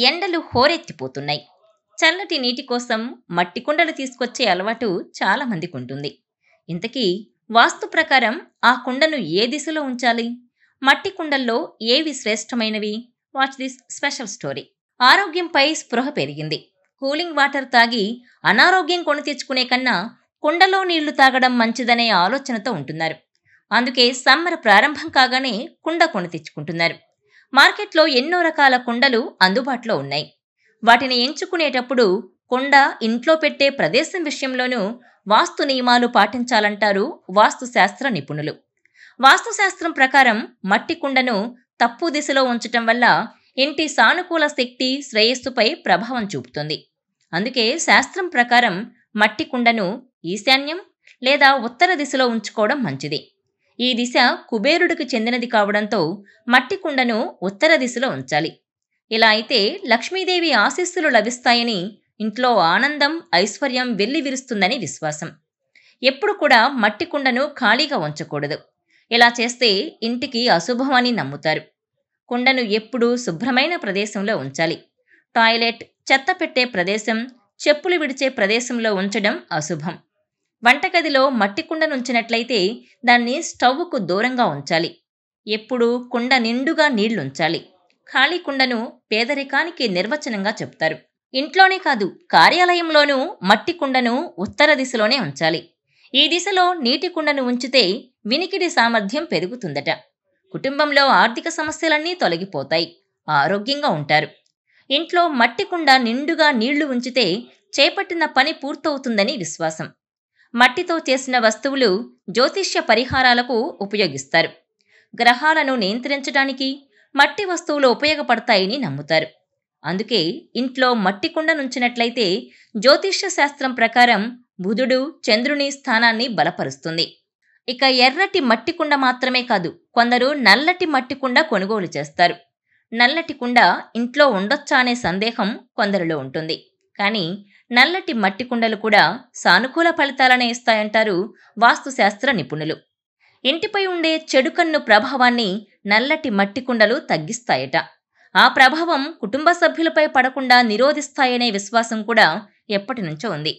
ఎండలు హోరెత్తిపోతున్నాయి. చల్లటి నీటి కోసం మట్టి కుండలు తీసుకొచ్చే అలవాటు చాలా మందికి ఉంటుంది. ఇంతకీ వాస్తు ప్రకారం ఆ కుండను ఏ దిశలో ఉంచాలి? మట్టి కుండల్లో ఏవి శ్రేష్టమైనవి? Watch this special story. ఆరోగ్యంపై స్పృహ పెరిగింది. కూలింగ్ వాటర్ తాగి అనారోగ్యం కొని తెచ్చుకునే కన్నా కుండలో నీళ్లు తాగడం మంచిదనే ఆలోచనతో ఉంటున్నారు. అందుకే సమ్మర్ ప్రారంభం కాగానే కుండ కొని తెచ్చుకుంటున్నారు. మార్కెట్లో ఎన్నో రకాల కుండలు అందుబాటులో ఉన్నాయి. వాటిని ఎంచుకునేటప్పుడు కుండ ఇంట్లో పెట్టే ప్రదేశం విషయంలోనూ వాస్తు నియమాలు పాటించాలంటారు వాస్తు శాస్త్ర నిపుణులు. వాస్తుశాస్త్రం ప్రకారం మట్టి కుండను తప్పు దిశలో ఉంచటం వల్ల ఇంటి సానుకూల శక్తి శ్రేయస్సుపై ప్రభావం చూపుతుంది. అందుకే శాస్త్రం ప్రకారం మట్టి కుండను ఈశాన్యం లేదా ఉత్తర దిశలో ఉంచుకోవడం మంచిది. ఈ దిశ కుబేరుడికి చెందినది కావడంతో మట్టి కుండను ఉత్తర దిశలో ఉంచాలి. ఇలా అయితే లక్ష్మీదేవి ఆశీస్సులు లభిస్తాయని, ఇంట్లో ఆనందం ఐశ్వర్యం వెల్లివిరుస్తుందని విశ్వాసం. ఎప్పుడు కూడా మట్టి కుండను ఖాళీగా ఉంచకూడదు. ఇలా చేస్తే ఇంటికి అశుభమని నమ్ముతారు. కుండను ఎప్పుడూ శుభ్రమైన ప్రదేశంలో ఉంచాలి. టాయిలెట్, చెత్త పెట్టే ప్రదేశం, చెప్పులు విడిచే ప్రదేశంలో ఉంచడం అశుభం. వంటగదిలో మట్టి కుండను ఉంచినట్లయితే దాన్ని స్టవ్కు దూరంగా ఉంచాలి. ఎప్పుడూ కుండ నిండుగా నీళ్లుంచాలి. ఖాళీ కుండను పేదరికానికి నిర్వచనంగా చెప్తారు. ఇంట్లోనే కాదు, కార్యాలయంలోనూ మట్టి కుండను ఉత్తర దిశలోనే ఉంచాలి. ఈ దిశలో నీటి కుండను ఉంచితే వినికిడి సామర్థ్యం పెరుగుతుందట. కుటుంబంలో ఆర్థిక సమస్యలన్నీ తొలగిపోతాయి. ఆరోగ్యంగా ఉంటారు. ఇంట్లో మట్టి కుండ నిండుగా నీళ్లు ఉంచితే చేపట్టిన పని పూర్తవుతుందని విశ్వాసం. మట్టితో చేసిన వస్తువులు జ్యోతిష్య పరిహారాలకు ఉపయోగిస్తారు. గ్రహాలను నియంత్రించడానికి మట్టి వస్తువులు ఉపయోగపడతాయని నమ్ముతారు. అందుకే ఇంట్లో మట్టి కుండనుంచినట్లయితే జ్యోతిష్య శాస్త్రం ప్రకారం బుధుడు చంద్రుని స్థానాన్ని బలపరుస్తుంది. ఇక ఎర్రటి మట్టి కుండ మాత్రమే కాదు, కొందరు నల్లటి మట్టి కుండ కొనుగోలు చేస్తారు. నల్లటి కుండ ఇంట్లో ఉండొచ్చా అనే సందేహం కొందరిలో ఉంటుంది. కానీ నల్లటి మట్టి కుండలు కూడా సానుకూల ఫలితాలనే ఇస్తాయంటారు వాస్తుశాస్త్ర నిపుణులు. ఇంటిపై ఉండే చెడు కన్ను ప్రభావాన్ని నల్లటి మట్టి కుండలు తగ్గిస్తాయట. ఆ ప్రభావం కుటుంబ సభ్యులపై పడకుండా నిరోధిస్తాయనే విశ్వాసం కూడా ఎప్పటి నుంచో ఉంది.